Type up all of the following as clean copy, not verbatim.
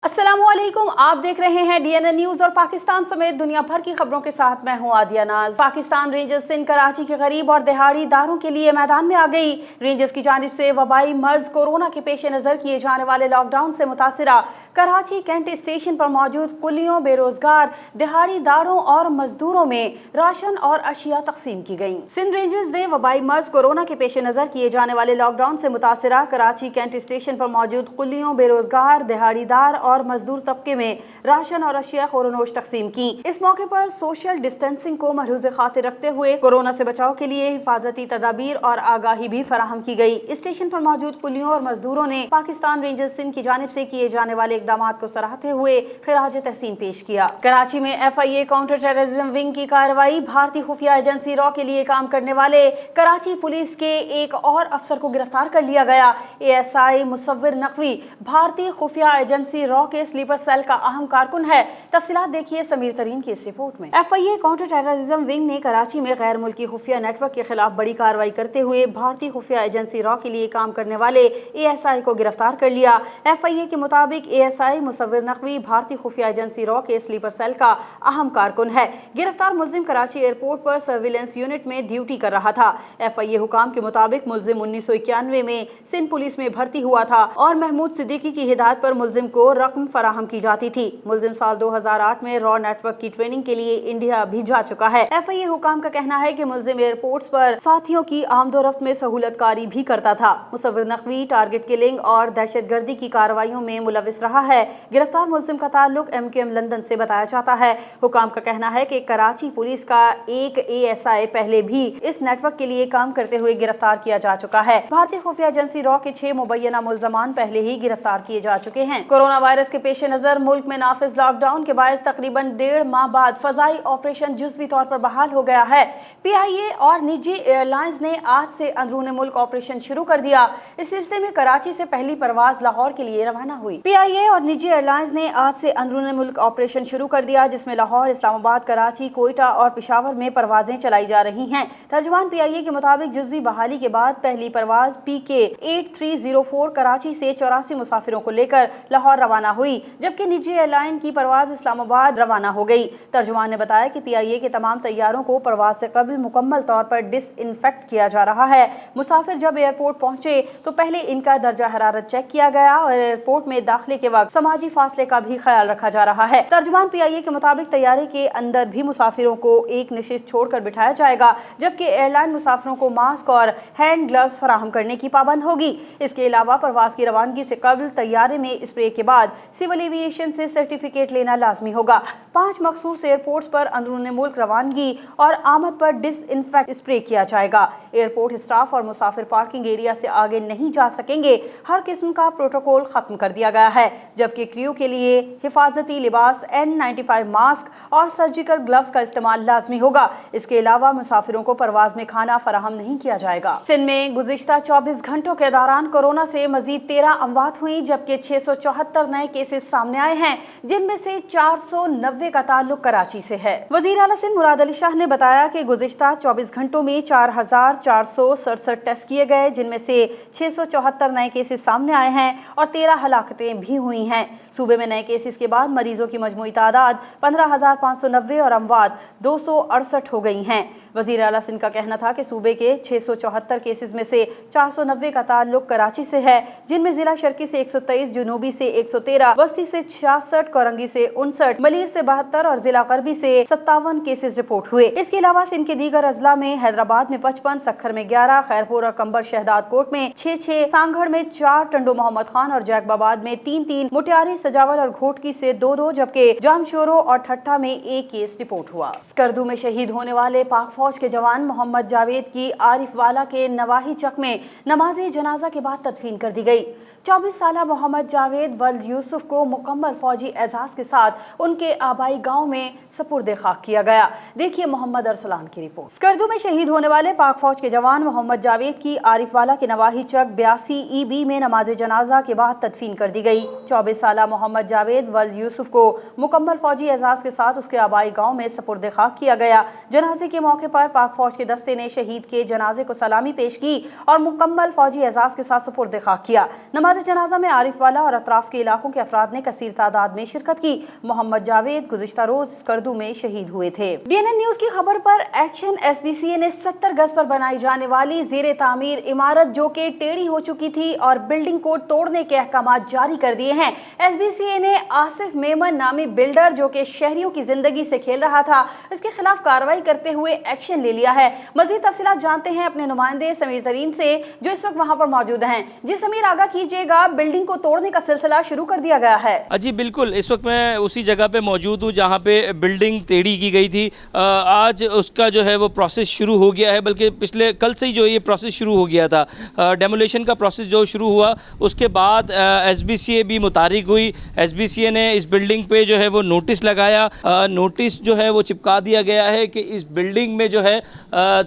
अस्सलामुअलैकुम, आप देख रहे हैं DNN न्यूज और पाकिस्तान समेत दुनिया भर की खबरों के साथ मैं हूं आदिया नाज। पाकिस्तान रेंजर्स सिंध कराची के गरीब और दिहाड़ीदारों के लिए मैदान में आ गई। रेंजर्स की जानिब से वबाई मर्ज कोरोना के पेश नजर किए जाने वाले लॉकडाउन से मुतासिरा कराची कैंट स्टेशन पर मौजूद कुलियों, बेरोजगार दिहाड़ीदारों और मजदूरों में राशन और अशिया तकसीम की गई। सिंध रेंजर्स ने वबाई मर्ज कोरोना के पेश नजर किए जाने वाले लॉकडाउन से मुतासिरा कराची कैंट स्टेशन पर मौजूद कुलियों, बेरोजगार दिहाड़ीदार और मजदूर तबके में राशन और अशिया खोरोनोश तकसीम की। इस मौके पर सोशल डिस्टेंसिंग को महरूज खातिर रखते हुए कोरोना से बचाव के लिए हिफाजती तदाबीर और आगाही भी फराहम की गई। स्टेशन पर मौजूद कुलियों और मजदूरों ने पाकिस्तान रेंजर्स सिंध की जानिब से किए जाने वाले इकदाम को सराहते हुए खिराज तहसीन पेश किया। कराची में FIA काउंटर टेररिज्म विंग की कार्रवाई। भारतीय खुफिया एजेंसी रॉ के लिए काम करने वाले कराची पुलिस के एक और अफसर को गिरफ्तार कर लिया गया। ASI मुसव्विर नकवी भारतीय खुफिया एजेंसी रॉ के स्लीपर सेल का अहम कारकुन है। तफसीलात देखिए समीर तरीन की इस रिपोर्ट में। FIA काउंटर टेररिज्म विंग ने कराची में गैर मुल्की खुफिया नेटवर्क के खिलाफ बड़ी कार्रवाई करते हुए भारतीय खुफिया एजेंसी रॉ के लिए काम करने वाले ASI को गिरफ्तार कर लिया। FIA के मुताबिक ASI मुसव्विर नकवी भारतीय खुफिया एजेंसी रॉ के स्लीपर सेल का अहम कारकुन है। गिरफ्तार मुल्जिम कराची एयरपोर्ट पर सर्विलेंस यूनिट में ड्यूटी कर रहा था। FIA हुकाम के मुताबिक मुल्जिम 1991 में सिंध पुलिस में भर्ती हुआ था और महमूद सिद्दीकी की हिदायत पर मुल्जिम को रकम फराहम की जाती थी। मुल्जिम साल 2008 में रॉ नेटवर्क की ट्रेनिंग के लिए इंडिया भी जा चुका है। FIA हुकाम का कहना है कि मुल्जिम एयरपोर्ट्स पर साथियों की आमदोरफ्त में सहूलतकारी भी करता था। मुसव्विर नकवी टारगेट किलिंग और दहशतगर्दी की कार्रवाइयों में मुलविस रहा है। गिरफ्तार मुल्जिम का ताल्लुक MQM लंदन से बताया जाता है। हुकाम का कहना है कि कराची पुलिस का एक ASI पहले भी इस नेटवर्क के लिए काम करते हुए गिरफ्तार किया जा चुका है। भारतीय खुफिया एजेंसी रॉ के 6 मुबैना मुल्जमान पहले ही गिरफ्तार किए जा चुके हैं। कोरोना वायरस के पेश नजर मुल्क में नाफिज लॉकडाउन के बायस तकरीबन 1.5 माह बाद फजाई ऑपरेशन जुज़वी तौर पर बहाल हो गया है। PIA और निजी एयरलाइंस ने आज से अंदरूनी मुल्क ऑपरेशन शुरू कर दिया। इस सिलसिले में कराची से पहली परवाज लाहौर के लिए रवाना हुई। PIA और निजी एयरलाइंस ने आज से अंदरूनी मुल्क ऑपरेशन शुरू कर दिया, जिसमें लाहौर, इस्लामाबाद, कराची, कोयटा और पेशावर में परवाजें चलाई जा रही हैं। तर्जुमान PIA के मुताबिक जुज़वी बहाली के बाद पहली परवाज PK 8304 कराची से 84 मुसाफिरों को लेकर लाहौर रवाना हुई, जबकि निजी एयरलाइन की परवाज इस्लामाबाद रवाना हो गई। तर्जुमान ने बताया कि PIA के तमाम तैयारों को परवाज से कबल मुकम्मल तौर पर डिसइंफेक्ट किया जा रहा है। मुसाफिर जब एयरपोर्ट पहुंचे तो पहले इनका दर्जा हरारत चेक किया गया और एयरपोर्ट में दाखिले के वक्त समाजी फासले का भी ख्याल रखा जा रहा है। तर्जुमान PIA के मुताबिक तैयारी के अंदर भी मुसाफिरों को एक नशिस्त छोड़कर बिठाया जाएगा, जबकि एयरलाइन मुसाफिरों को मास्क और हैंड ग्लव्स फराहम करने की पाबंद होगी। इसके अलावा परवाज की रवानगी से कबल तैयारे में स्प्रे के बाद सिविल एविएशन से सर्टिफिकेट लेना लाजमी होगा। 5 मखसूस एयरपोर्ट्स पर अंदरूनी मुल्क रवानगी और आमद पर डिसइंफेक्ट स्प्रे किया जाएगा। एयरपोर्ट स्टाफ और मुसाफिर पार्किंग एरिया से आगे नहीं जा सकेंगे। हर किस्म का प्रोटोकॉल खत्म कर दिया गया है, जबकि क्रू के लिए हिफाजती लिबास N95 मास्क और सर्जिकल ग्लव्स का इस्तेमाल लाजमी होगा। इसके अलावा मुसाफिरों को परवाज में खाना फराहम नहीं किया जाएगा। सिंध में गुज़िश्ता 24 घंटों के दौरान कोरोना से मजीद 13 अमवात हुई, जबकि 674 नए केसेस सामने आए हैं, जिनमें से 490 का ताल्लुक कराची से है। वज़ीर आला सिंध मुराद अली शाह ने बताया कि गुज़िश्ता 24 घंटों में 4467 टेस्ट किए गए, जिनमें से 674 नए केसेस सामने आए हैं और 13 हलाकतें भी हुई हैं। सूबे में नए केसेस के बाद मरीजों की मजमूई तादाद 15,590 और अमवात 268 हो गई हैं। वज़ीर आला सिंध का कहना था कि सूबे के 674 केसेस में से 490 का ताल्लुक कराची से है, जिनमें जिला शर्की से 123, जुनूबी से 113, वस्ती से 66, कोरंगी से 59, मलीर से 72 और जिला गरबी से 57 केसेस रिपोर्ट हुए। इसके अलावा सिंध के दीगर अजला में हैदराबाद में 55, सक्खर में 11, खैरपुर और कंबर शहदाद कोट में 6, तांगड़ में 4, टंडो मोहम्मद खान और जैकबाबाद में 3, मुटियारी, सजावल और घोटकी से 2, जबकि जामशोरो और ठट्टा में 1 केस रिपोर्ट हुआ। स्कर्दू में शहीद होने वाले पाक फौज के जवान मोहम्मद जावेद की आरिफ वाला के नवाही चक में नमाज जनाजा के बाद तदफीन कर दी गई। 24 साला मोहम्मद जावेद वल्द यूसुफ को मुकम्मल फौजी एजाज के साथ उनके आबाई गांव में सपुर्द खाक किया गया। देखिए मोहम्मद अरसलान की रिपोर्ट। स्कर्दू में शहीद होने वाले पाक फौज के जवान मोहम्मद जावेद की आरिफ वाला के नवाही चक 82 EB में नमाज जनाजा के बाद तदफीन कर दी गई। 24 साला मोहम्मद जावेद वल्द यूसुफ को मुकम्मल फौजी एजाज के साथ उसके आबाई गाँव में सपुर्द खाक किया गया। जनाजे के मौके पर पाक फौज के दस्ते ने शहीद के जनाजे को सलामी पेश की और मुकम्मल फौजी एजाज के साथ सपुर्द खाक किया। नमाज जनाजा में आरिफ वाला और अतराफ के इलाकों के अफराद ने कसीर तादाद में शिरकत की। मोहम्मद जावेद गुज़िश्ता रोज स्कर्दू में शहीद हुए थे। DNN न्यूज की खबर पर एक्शन SBCA ने 70 गज पर बनाई जाने वाली ज़ेरे तामीर इमारत जो कि टेढ़ी हो चुकी थी और बिल्डिंग को तोड़ने के अहकामात जारी कर दिए हैं। SBCA ने आसिफ मेमन नामी बिल्डर जो कि शहरियों की जिंदगी से खेल रहा था, इसके खिलाफ कार्रवाई करते हुए एक्शन ले लिया है। मजीद तफसीलात जानते हैं अपने नुमाइंदे समीर तरीन से जो इस वक्त वहां पर मौजूद हैं। जी समीर, आगाह कीजिएगा, बिल्डिंग को तोड़ने का सिलसिला शुरू कर दिया गया है। जी बिल्कुल, इस वक्त मैं उसी जगह पे मौजूद हूँ जहाँ पे बिल्डिंग टेढ़ी की गई थी। आज उसका जो है वो प्रोसेस शुरू हो गया है, बल्कि पिछले कल से ही जो ये प्रोसेस शुरू हो गया था। डेमोलेशन का प्रोसेस जो शुरू हुआ उसके बाद SBCA भी मुतारिक हुई। SBCA ने इस बिल्डिंग पे जो है वो नोटिस लगाया। नोटिस जो है वो चिपका दिया गया है कि इस बिल्डिंग में जो है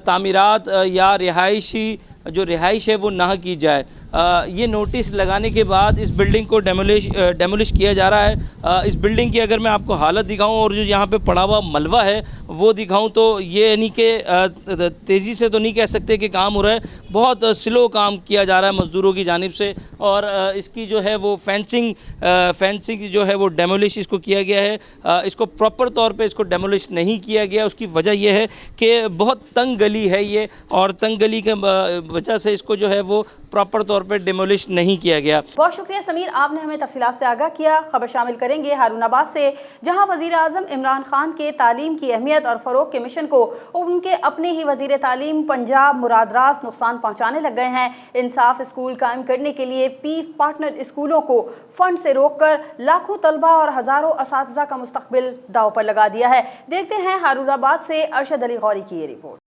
तामीरात या रिहाइश है वो ना की जाए। ये नोटिस लगाने के बाद इस बिल्डिंग को डेमोलिश किया जा रहा है। इस बिल्डिंग की अगर मैं आपको हालत दिखाऊं और जो यहाँ पे पड़ा हुआ मलबा है वो दिखाऊं तो ये नहीं कि तेज़ी से तो नहीं कह सकते कि काम हो रहा है, बहुत स्लो काम किया जा रहा है मज़दूरों की जानिब से। और इसकी जो है वो फेंसिंग जो है वो डेमोलिश इसको किया गया है। इसको प्रॉपर तौर पे इसको डेमोलिश नहीं किया गया। उसकी वजह यह है कि बहुत तंग गली है ये, और तंग गली के वजह से इसको जो है वो प्रॉपर तौर पे डिमोलिश नहीं किया गया। बहुत शुक्रिया समीर, आपने हमें तफसीलात से आगाह किया। खबर शामिल करेंगे हारूनाबाद से, जहां वज़ीर आज़म इमरान खान के तालीम की अहमियत और फ़रोग़ के मिशन को उनके अपने ही वज़ीर तालीम पंजाब मुराद रास नुकसान पहुँचाने लग गए हैं। इंसाफ स्कूल कायम करने के लिए पीफ पार्टनर स्कूलों को फंड से रोककर लाखों तलबा और हज़ारों असातिज़ा का मुस्तकबिल दाव पर लगा दिया है। देखते हैं हारूनाबाद से अरशद अली गौरी की ये रिपोर्ट।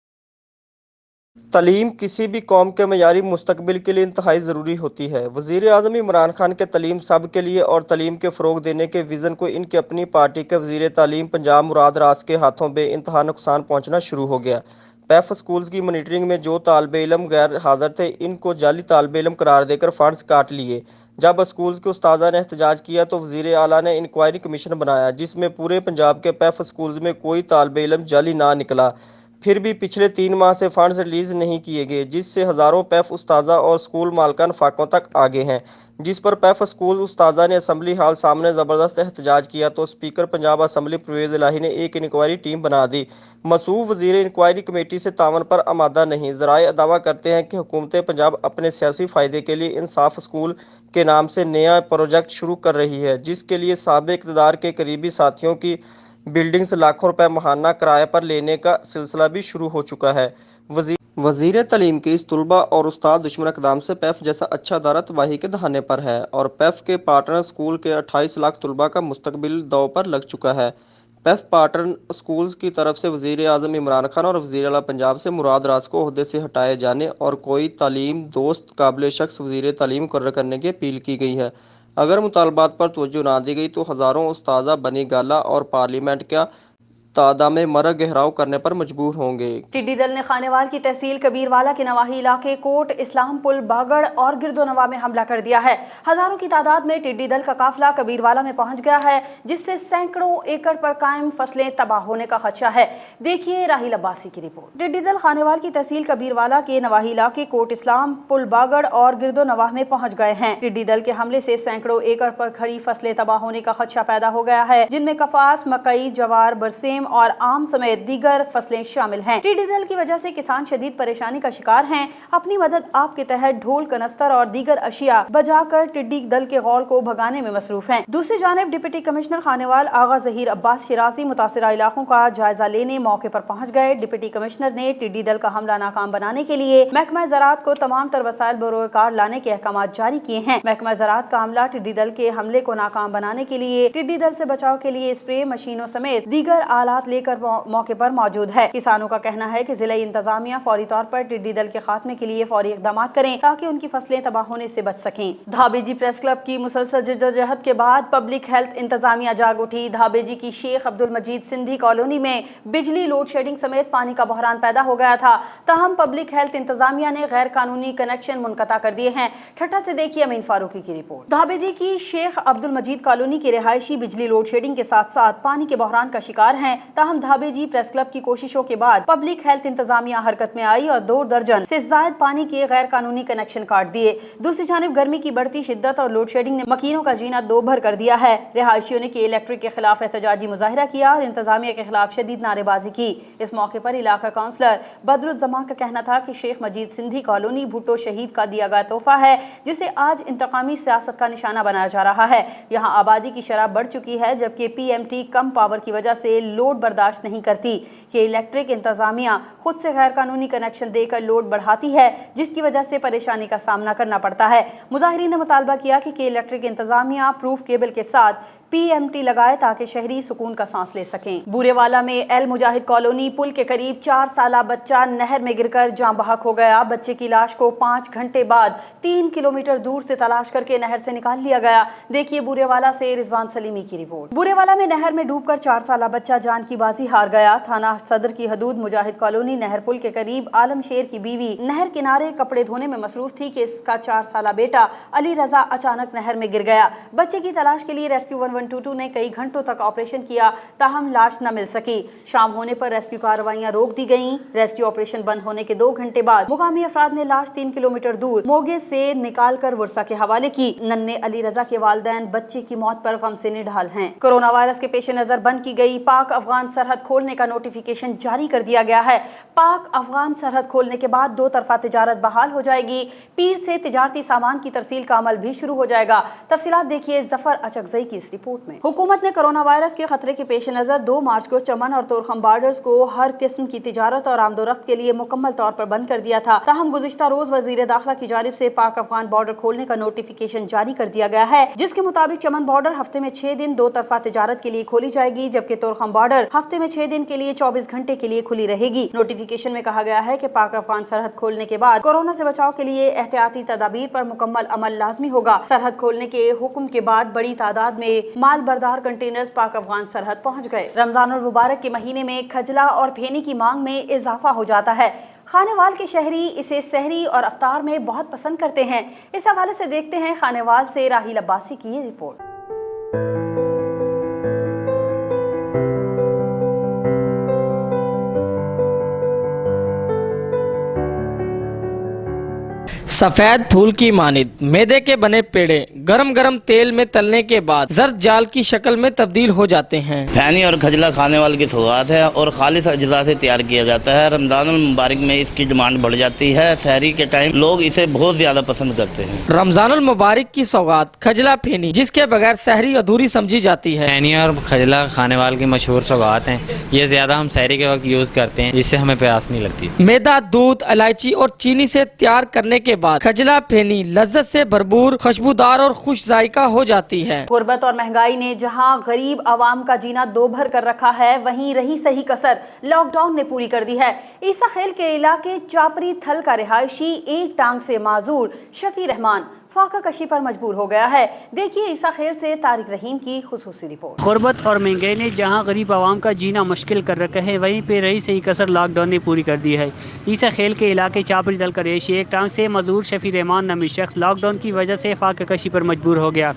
तलीम किसी भी कौम के मयारी मुस्तकबिल के लिए इंतहाई ज़रूरी होती है। वज़ीर आज़म इमरान खान के तलीम सब के लिए और तलीम के फ़रोग़ देने के विज़न को इनकी अपनी पार्टी के वज़ीर तालीम पंजाब मुराद रास के हाथों बेइंतहा नुकसान पहुँचना शुरू हो गया। पैफ स्कूल्स की मॉनिटरिंग में जो तालिबे इल्म गैर हाज़िर थे, इनको जाली तालिबे इल्म करार देकर फ़ंड्स काट लिए। जब स्कूल्स के उस्तादा ने एहतजाज किया तो वज़ीर आला ने इंक्वायरी कमीशन बनाया, जिसमें पूरे पंजाब के पैफ स्कूल्स में कोई तालिबे इल्म जाली ना निकला। फिर भी पिछले 3 माह से फंड्स रिलीज़ नहीं किए गए, जिससे हज़ारों पैफ उस्तादा और स्कूल मालकान फाकों तक आगे हैं। जिस पर पैफ स्कूल उस्तादा ने असम्बली हाल सामने ज़बरदस्त एहतजाज किया तो स्पीकर पंजाब असम्बली परवेज़ इलाही ने एक इंक्वायरी टीम बना दी। मसूब वज़ीर इंक्वायरी कमेटी से तावन पर आमादा नहीं। ज़राए दावा करते हैं कि हुकूमत पंजाब अपने सियासी फ़ायदे के लिए इंसाफ स्कूल के नाम से नया प्रोजेक्ट शुरू कर रही है, जिसके लिए साबिक़ इक़्तिदार के करीबी साथियों की बिल्डिंग्स लाखों रुपए माहाना किराए पर लेने का सिलसिला भी शुरू हो चुका है। वज़ीर तालीम के इस तुलबा और उस्ताद दुश्मन इक़दाम से पैफ जैसा अच्छा अदारा तबाही के दहाने पर है और पैफ के पार्टनर स्कूल के 28 लाख तुलबा का मुस्तकबिल दाव पर लग चुका है। पैफ पार्टनर स्कूल्स की तरफ से वज़ीर आज़म इमरान खान और वज़ीर आला पंजाब से मुराद रास को ओहदे से हटाए जाने और कोई तालीम दोस्त काबिल शख्स वज़ीर तालीम मुकर्रर करने की अपील की गई है। अगर मुतालबात पर तवज्जो ना दी गई तो हज़ारों उस्तादा बनी गाला और पार्लियामेंट का तादा में मरग गहराव करने पर मजबूर होंगे। टिड्डी दल ने खानेवाल की तहसील कबीरवाला के नवाही इलाके कोट इस्लाम पुल बागड़ और गिरदोनवा में हमला कर दिया है। हजारों की तादाद में टिड्डी दल का काफिला कबीरवाला में पहुंच गया है, जिससे सैकड़ों एकड़ पर कायम फसलें तबाह होने का खदशा है। देखिए राहिल अब्बासी की रिपोर्ट। टिड्डी दल खानेवाल की तहसील कबीरवाला के नवाही इलाके कोट इस्लाम पुल बागड़ और गिरदोनवा में पहुंच गए हैं। टिड्डी दल के हमले से सैकड़ों एकड़ पर खड़ी फसलें तबाह होने का खदशा पैदा हो गया है, जिनमें कपास, मकई, जवार, बरसेम और आम समेत दीगर फसलें शामिल हैं। टिड्डी दल की वजह से किसान शदीद परेशानी का शिकार हैं। अपनी मदद आप के तहत ढोल, कनस्तर और दीगर अशिया बजाकर टिड्डी दल के गौल को भगाने में मसरूफ हैं। दूसरी जानिब डिप्टी कमिश्नर खानेवाल आगा ज़हीर अब्बास शिराजी मुतासिरा इलाकों का जायजा लेने मौके पर पहुंच गए। डिप्टी कमिश्नर ने टिड्डी दल का हमला नाकाम बनाने के लिए महकमा ज़राअत को तमाम तर वसाइल बरोकार लाने के अहकाम जारी किए हैं। महकमा ज़राअत का अमला टिड्डी दल के हमले को नाकाम बनाने के लिए टिड्डी दल से बचाव के लिए स्प्रे मशीनों समेत दीगर आलात लेकर मौके पर मौजूद है। किसानों का कहना है कि जिला इंतजामिया फौरी तौर पर टिड्डी दल के खात्मे के लिए फौरी इकदाम करें ताकि उनकी फसलें तबाह होने से बच सकें। धाबेजी प्रेस क्लब की मुसलसल जद्दोजहद के बाद पब्लिक हेल्थ इंतजामिया जाग उठी। धाबेजी की शेख अब्दुल मजीद सिंधी कॉलोनी में बिजली लोड शेडिंग समेत पानी का बहरान पैदा हो गया था। ताहम पब्लिक हेल्थ इंतजामिया ने गैर कानूनी कनेक्शन मुनक़ता कर दिए हैं। ठट्टा से देखिए अमीन फारूकी की रिपोर्ट। धाबेजी की शेख अब्दुल मजीद कॉलोनी के रिहायशी बिजली लोड शेडिंग के साथ साथ पानी के बहरान का शिकार हैं। ताहम धाबेजी प्रेस क्लब की कोशिशों के बाद पब्लिक हेल्थ इंतजामिया हरकत में आई और 2 दर्जन से जायद पानी के गैर कानूनी कनेक्शन काट दिए। दूसरी जानिब गर्मी की बढ़ती शिद्दत और लोड शेडिंग ने मकीनों का जीना दो भर कर दिया है। रिहायशियों ने के इलेक्ट्रिक के खिलाफ एहतजाजी मुजाहिरा किया और इंतजामिया के खिलाफ शदीद नारेबाजी की। इस मौके पर इलाका काउंसलर बदरुज्जमान का कहना था कि शेख मजीद सिंधी कॉलोनी भुट्टो शहीद का दिया गया तोहफा है, जिसे आज इंतकामी सियासत का निशाना बनाया जा रहा है। यहाँ आबादी की शरह बढ़ चुकी है, जबकि PMT कम पावर की वजह से लोड बर्दाश्त नहीं करती। कि इलेक्ट्रिक इंतजामिया खुद से गैर कानूनी कनेक्शन देकर लोड बढ़ाती है, जिसकी वजह से परेशानी का सामना करना पड़ता है। मुजाहिरीन ने मुतालबा किया कि इलेक्ट्रिक इंतजामिया प्रूफ केबल के साथ PMT लगाए ताकि शहरी सुकून का सांस ले सकें। बूरेवाला में एल मुजाहिद कॉलोनी पुल के करीब 4 साला बच्चा नहर में गिरकर जान बहक हो गया। बच्चे की लाश को 5 घंटे बाद 3 किलोमीटर दूर से तलाश करके नहर से निकाल लिया गया। देखिए बूरेवाला से रिजवान सलीमी की रिपोर्ट। बूरेवाला में नहर में डूबकर 4 साला बच्चा जान की बाजी हार गया। थाना सदर की हदूद मुजाहिद कॉलोनी नहर पुल के करीब आलम शेर की बीवी नहर किनारे कपड़े धोने में मसरूफ थी कि इसका 4 साला बेटा अली रजा अचानक नहर में गिर गया। बच्चे की तलाश के लिए रेस्क्यू 1122 ने कई घंटों तक ऑपरेशन किया, ताहम लाश न मिल सकी। शाम होने पर रेस्क्यू कार्रवाइयां रोक दी गईं। रेस्क्यू ऑपरेशन बंद होने के 2 घंटे बाद मुकामी अफराद ने लाश 3 किलोमीटर दूर मोगे से निकालकर वर्सा के हवाले की। नन्हे अली रजा के वालिदैन बच्चे की मौत पर गम से निढाल हैं। कोरोना वायरस के पेश नजर बंद की गई पाक अफगान सरहद खोलने का नोटिफिकेशन जारी कर दिया गया है। पाक अफगान सरहद खोलने के बाद 2 तरफा तिजारत बहाल हो जाएगी। पीर से तिजारती सामान की तरसील का अमल भी शुरू हो जाएगा। तफसीलात देखिए जफर अचकजई की इस रिपोर्ट में। हुकूमत ने कोरोना वायरस के खतरे के पेश नजर 2 मार्च को चमन और तोरखम बॉर्डर्स को हर किस्म की तिजारत और आमदोरफ्त के लिए मुकम्मल तौर पर बंद कर दिया था। ताहम गुज़िश्ता रोज वजीर दाखिला की जानिब से पाक अफगान बॉर्डर खोलने का नोटिफिकेशन जारी कर दिया गया है, जिसके मुताबिक चमन बॉर्डर हफ्ते में 6 दिन 2 तरफा तिजारत के लिए खोली जाएगी, जबकि तोरखम बॉर्डर हफ्ते में 6 दिन के लिए 24 घंटे के लिए खुली रहेगी। नोटिफिकेशन में कहा गया है कि पाक अफगान सरहद खोलने के बाद कोरोना से बचाव के लिए एहतियाती तदाबीर पर मुकम्मल अमल लाजमी होगा। सरहद खोलने के हुक्म के बाद बड़ी तादाद में माल बरदार कंटेनर्स पाक अफगान सरहद पहुंच गए। रमजानुल मुबारक के महीने में खजला और फेनी की मांग में इजाफा हो जाता है। खानेवाल के शहरी इसे सहरी और अफ्तार में बहुत पसंद करते हैं। इस हवाले से देखते हैं खानेवाल से राहिल अब्बासी की ये रिपोर्ट। सफेद फूल की मानिद मैदे के बने पेड़े गरम गरम तेल में तलने के बाद जर्द जाल की शक्ल में तब्दील हो जाते हैं। फैनी और खजला खाने वाले की सौगात है और खालिस अज्जा से तैयार किया जाता है। रमजानुल मुबारक में इसकी डिमांड बढ़ जाती है। सहरी के टाइम लोग इसे बहुत ज्यादा पसंद करते हैं। रमजानुल मुबारक की सौगात खजला फेनी, जिसके बगैर सहरी अधूरी समझी जाती है। फैनी और खजला खाने वाले की मशहूर सौगात हैं। ये ज्यादा हम सहरी के वक्त यूज करते हैं, इससे हमें प्यास नहीं लगती। मैदा, दूध, इलायची और चीनी से तैयार करने के बाद खजला फेनी लज्जत से भरपूर, खुशबूदार और खुश जायका हो जाती है। गुर्बत और महंगाई ने जहां गरीब आवाम का जीना दो भर कर रखा है, वहीं रही सही कसर लॉकडाउन ने पूरी कर दी है। ईसा खेल के इलाके चापरी थल का रिहायशी एक टांग से माजूर शफी रहमान फाका कशी पर मजबूर हो गया है। देखिए ईसा खेल से तारिक रहीम की खुसूसी रिपोर्ट। गुर्बत और महंगाई ने जहां गरीब आवाम का जीना मुश्किल कर रखा है, वहीं पे रही सही कसर लॉकडाउन ने पूरी कर दी है। ईसा खेल के इलाके चापरी दल का रेशी एक टांग से मजदूर शफी रहमान नामी शख्स लॉकडाउन की वजह से फाका कशी पर मजबूर हो गया।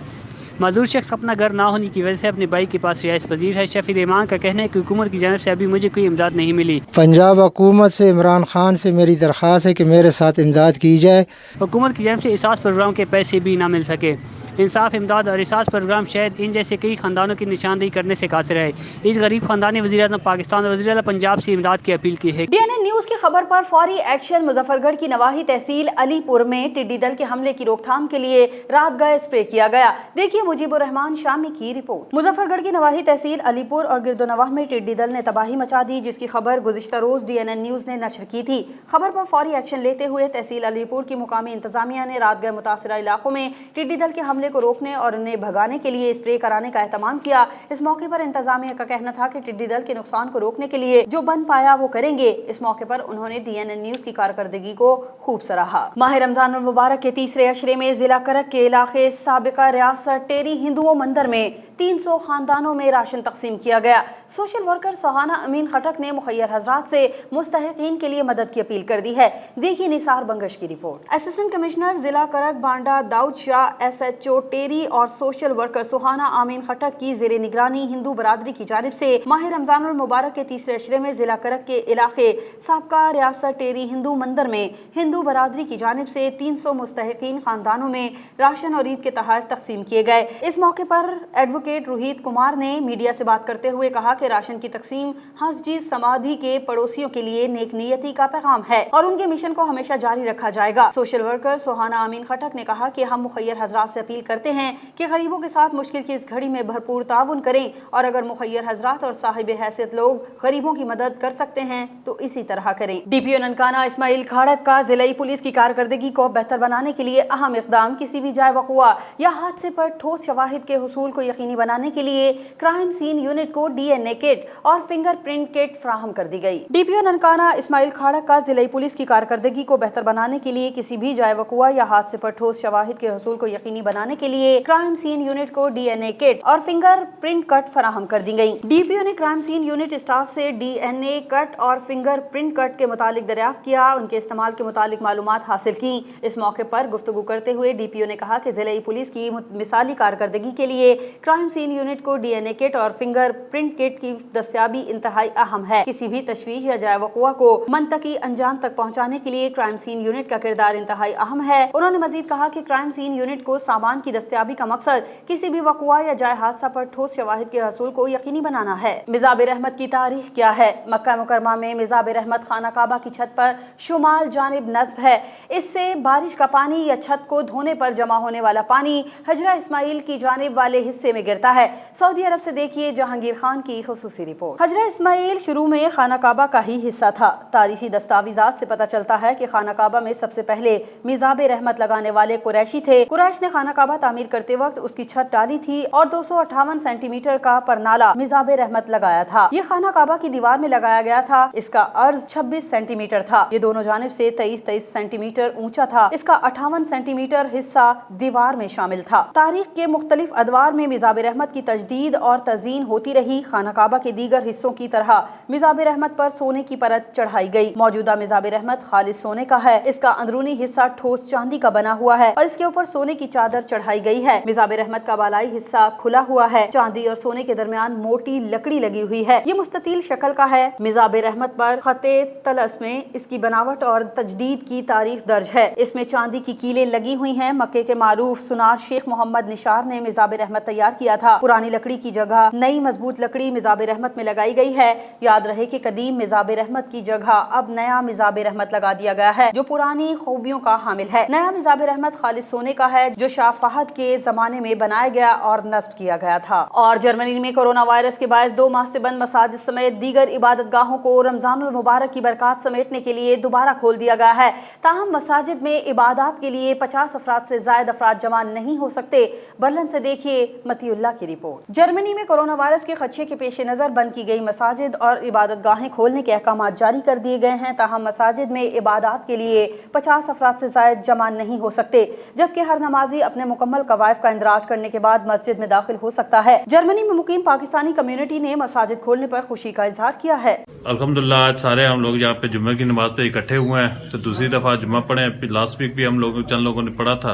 मजदूर शख्स अपना घर ना होने की वजह से अपने भाई के पास रिहाइश पजीर है। शफी रहमान का कहना है कि हुकूमत की जानिब से अभी मुझे कोई इमदाद नहीं मिली। पंजाब हुकूमत से इमरान खान से मेरी दरख्वास्त है कि मेरे साथ इमदाद की जाए। हुकूमत की जानिब से एहसास प्रोग्राम के पैसे भी ना मिल सके। इंसाफ, इमदाद और एहसास प्रोग्राम शायद इन जैसे कई खानदानों की निशानदेही करने से कासिर है। इस गरीब खानदान ने वज़ीर-ए-आज़म पाकिस्तान और वज़ीर-ए-आला पंजाब से इमदाद की अपील की है। DNN न्यूज की खबर पर फौरी एक्शन। मुजफ्फरगढ़ की नवाही तहसील अलीपुर में टिड्डी दल के हमले की रोकथाम के लिए रात गए स्प्रे किया गया। देखिए मुजीबुर रहमान शामी की रिपोर्ट। मुजफ्फरगढ़ की नवाही तहसील अलीपुर और गिरदोनवाह में टिड्डी दल ने तबाही मचा दी, जिसकी खबर गुज़िश्ता रोज DNN न्यूज ने नशर की थी। खबर पर फौरी एक्शन लेते हुए तहसील अलीपुर की मुकामी इंतजामिया ने रात गए मुतासरा इलाकों में टिड्डी दल के हमले को रोकने और उन्हें भगाने के लिए स्प्रे कराने का एहतमाम किया। इस मौके पर इंतजामिया का कहना था कि टिड्डी दल के नुकसान को रोकने के लिए जो बन पाया वो करेंगे। इस मौके पर उन्होंने DNN न्यूज की कारकर्दगी को खूब सराहा। माह रमजान मुबारक के तीसरे अशरे में जिला करक के इलाके साबिका रियासत टेरी हिंदुओं मंदिर में 300 खानदानों में राशन तकसीम किया गया। सोशल वर्कर सुहाना अमीन खटक ने मुखय्यर हजरात से मुस्तहिकीन के लिए मदद की अपील कर दी है। देखिए निसार बंगश की रिपोर्ट। असिस्टेंट कमिश्नर जिला करक बांडा दाऊद शाह, SHO टेरी और सोशल वर्कर सुहाना अमीन खटक की जेर निगरानी हिंदू बरादरी की जानिब से माह रमजानुल मुबारक के तीसरे अशरे में जिला करक के इलाके साबका रियासत टेरी हिंदू मंदिर में हिंदू बरादरी की जानिब से 300 मुस्तहिकीन खानदानों में राशन और ईद के तोहफे तकसीम किए गए। इस मौके पर एडवोकेट रोहित कुमार ने मीडिया से बात करते हुए कहा कि राशन की तकसीम हस्जी समाधि के पड़ोसियों के लिए नेक नियति का पैगाम है और उनके मिशन को हमेशा जारी रखा जाएगा। सोशल वर्कर सुहाना अमीन खटक ने कहा कि हम मुखय्यर हजरात से अपील करते हैं कि गरीबों के साथ मुश्किल की इस घड़ी में भरपूर ताउन करें और अगर मुखय्यर हजरात और साहिब हैसियत लोग गरीबों की मदद कर सकते हैं तो इसी तरह करें। DPO ननकाना इस्माइल खाड़क का जिलाई पुलिस की कारकर्दगी को बेहतर बनाने के लिए अहम इक़दाम, किसी भी जाए वक़ुआ या हादसे पर ठोस शवाहिद के हुसूल को यकीनी बनाने के लिए क्राइम सीन यूनिट को DNA किट और फिंगरप्रिंट किट फराहम कर दी गई। DPO ननकाना इस्माइल खाड़क का जिलाई पुलिस की कारकर्दगी को बेहतर बनाने के लिए किसी भी जाए वक़ुआ या हादसे पर ठोस शवाहिद के हुसूल को यकीनी बनाने के लिए क्राइम सीन यूनिट को DNA किट और फिंगरप्रिंट कट फराहम कर दी गई। DPO ने क्राइम सीन यूनिट स्टाफ से DNA कट और फिंगरप्रिंट कट के मुतालिक दरियाफ्त किया, उनके इस्तेमाल के मुतालिक मालूमात हासिल की। इस मौके पर गुफ्तगू करते हुए DPO ने कहा कि जिलाई पुलिस की मिसाली कारकर्दगी के लिए क्राइम सीन यूनिट को DNA किट और फिंगरप्रिंट किट की दस्तयाबी इंतहाई अहम है। किसी भी तशवीश या जाए वक़ुआ को मंतकी अंजाम तक पहुँचाने के लिए क्राइम सीन यूनिट का किरदार इंतहाई अहम है। उन्होंने मजीद कहा कि क्राइम सीन यूनिट को सामान की दस्तयाबी का मकसद किसी भी वक़ुआ या जाए हादसा पर ठोस शवाहिद के हसूल को यकीनी बनाना है। मिज़ाब रहमत की तारीख क्या है? मक्का मुकरमा में मिज़ाब रहमत खाना काबा की छत पर शुमाल जानिब नस्ब है। इससे बारिश का पानी या छत को धोने पर जमा होने वाला पानी हजरा इस्माइल की जानिब वाले हिस्से में गिरता है। सऊदी अरब से देखिए जहांगीर खान की खुसूसी रिपोर्ट। हजरा इस्माइल शुरू में खाना काबा का ही हिस्सा था। तारीखी दस्तावेज़ात से पता चलता है कि खाना काबा में सबसे पहले मिज़ाब रहमत लगाने वाले कुरैशी थे। कुरैश ने खाना काबा तामीर करते वक्त उसकी छत डाली थी और 258 सेंटीमीटर का परनाला मिज़ाब रहमत लगाया था। ये खाना काबा की दीवार में लगाया गया था। इसका अर्ज 26 सेंटीमीटर था। ये दोनों जानिब से 23 सेंटीमीटर ऊंचा था। इसका 58 सेंटीमीटर हिस्सा दीवार में शामिल था। तारीख के मुख्तलिफ अदवार में मिज़ाब रहमत की तजदीद और तज़ीन होती रही। खाना काबा के दीगर हिस्सों की तरह मिज़ाब रहमत पर सोने की परत चढ़ाई गई। मौजूदा मिज़ाब रहमत खालिस सोने का है। इसका अंदरूनी हिस्सा ठोस चांदी का बना हुआ है और इसके ऊपर सोने की चादर चढ़ाई गई है। मिज़ाब रहमत का बालाई हिस्सा खुला हुआ है। चांदी और सोने के दरमियान मोटी लकड़ी लगी हुई है। ये मुस्ततील शक्ल का है। मिज़ाब रहमत पर खते तलस में इसकी बनावट और तजदीद की तारीख दर्ज है। इसमें चांदी की कीलें लगी हुई हैं। मक्के के मारूफ सुनार शेख मोहम्मद निशार ने मिज़ाब रहमत तैयार किया था। पुरानी लकड़ी की जगह नई मजबूत लकड़ी मिज़ाब रहमत में लगाई गई है। याद रहे कि कदीम मिज़ाब रहमत की जगह अब नया मिज़ाब रहमत लगा दिया गया है जो पुरानी खूबियों का हामिल है। नया मिज़ाब रहमत खालिस सोने का है जो शाह फहद के जमाने में बनाया गया और नस्ब किया गया था। और जर्मनी में कोरोना वायरस के बायस 2 माह से बंद मसाजिद समेत दीगर इबादत गाहों को रमजानुल मुबारक की बरकत समेटने के लिए दोबारा खोल दिया गया है। ताहम मसाजिद में इबादत के लिए 50 अफराद से ज्यादा अफराद जमा नहीं हो सकते। बर्लिन से देखिए मतीउल्लाह की रिपोर्ट। जर्मनी में कोरोना वायरस के खदशे के पेश नजर बंद की गई मसाजिद और इबादत गाहें खोलने के अहकाम जारी कर दिए गए हैं। ताहम मसाजिद में इबादत के लिए 50 अफराद से ज्यादा जमा नहीं हो सकते, जबकि हर नमाजी अपने मुकम्मल कवायद का इंदराज करने के बाद मस्जिद में दाखिल हो सकता है। जर्मनी में मुकीम पाकिस्तानी कम्युनिटी ने मसाजिद खोलने पर खुशी का इजहार किया है। अल्हम्दुलिल्लाह आज सारे हम लोग यहाँ पे जुम्मे की नमाज पे इकट्ठे हुए हैं, तो दूसरी दफा जुम्मा पढ़े। लास्ट वीक भी हम लोग चंद लोगों ने पढ़ा था,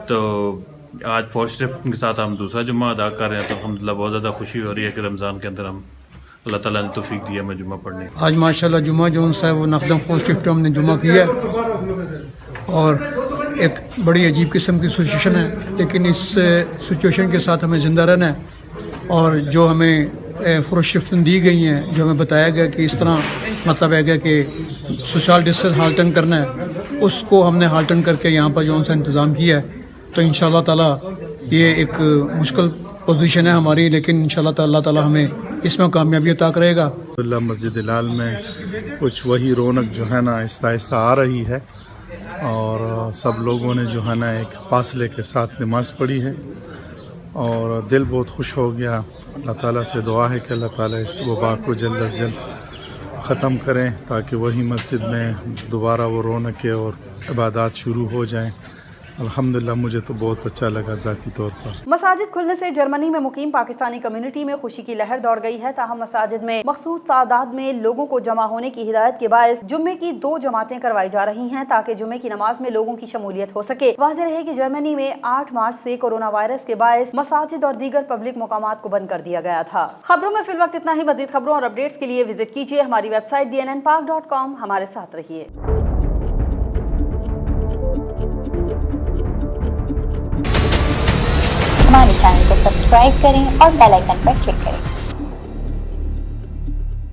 तो आज फर्स्ट शिफ्ट के साथ हम दूसरा जुम्मा अदा कर रहे हैं। तो अल्हम्दुलिल्लाह बहुत ज्यादा खुशी हो रही है कि रमजान के अंदर हम अल्लाह ताला ने तौफीक दी है हमें जुम्मा पढ़ने। आज माशाल्लाह जुम्मा जो है वो नकदम फर्स्ट शिफ्ट हमने जुम्मा किया और एक बड़ी अजीब किस्म की सिचुएशन है, लेकिन इस सिचुएशन के साथ हमें जिंदा रहना है। और जो हमें फर्स्ट शिफ्ट दी गई हैं, जो हमें बताया गया कि इस तरह मतलब है कि सोशल डिस्टेंस हाल्टन करना है, उसको हमने हाल्टन करके यहाँ पर जो सा इंतज़ाम किया है। तो इंशाल्लाह ताला ये एक मुश्किल पोजीशन है हमारी, लेकिन इंशाल्लाह ताला हमें इसमें कामयाबी अता करेगा। मस्जिद लाल में कुछ वही रौनक जो है ना आहिस्ता आहिस्ता आ रही है और सब लोगों ने जो है ना एक फासले के साथ नमाज पढ़ी है और दिल बहुत खुश हो गया। अल्लाह ताला से दुआ है कि अल्लाह ताला इस वबा को जल्द अज जल्द ख़त्म करें ताकि वही मस्जिद में दोबारा वो रौनकें और इबादत शुरू हो जाएं। अल्हम्दुलिल्लाह मुझे तो बहुत अच्छा लगा ज़ाती तौर पर। मसाजिद खुलने से जर्मनी में मुकीम पाकिस्तानी कम्युनिटी में खुशी की लहर दौड़ गई है। ताहम मसाजिद में मखसूस तादाद में लोगों को जमा होने की हिदायत के बायस जुम्मे की 2 जमातें करवाई जा रही हैं ताकि जुम्मे की नमाज में लोगों की शमूलियत हो सके। वाज़ेह रहे कि जर्मनी में 8 मार्च से कोरोना वायरस के बायस मसाजिद और दीगर पब्लिक मुकामात को बंद कर दिया गया था। खबरों में फिल वक्त इतना ही। मजीद खबरों और अपडेट्स के लिए विजिट कीजिए हमारी वेबसाइट dnnpark.com। हमारे साथ रहिए। हमारे चैनल को सब्सक्राइब करें और बेल आइकन पर क्लिक करें।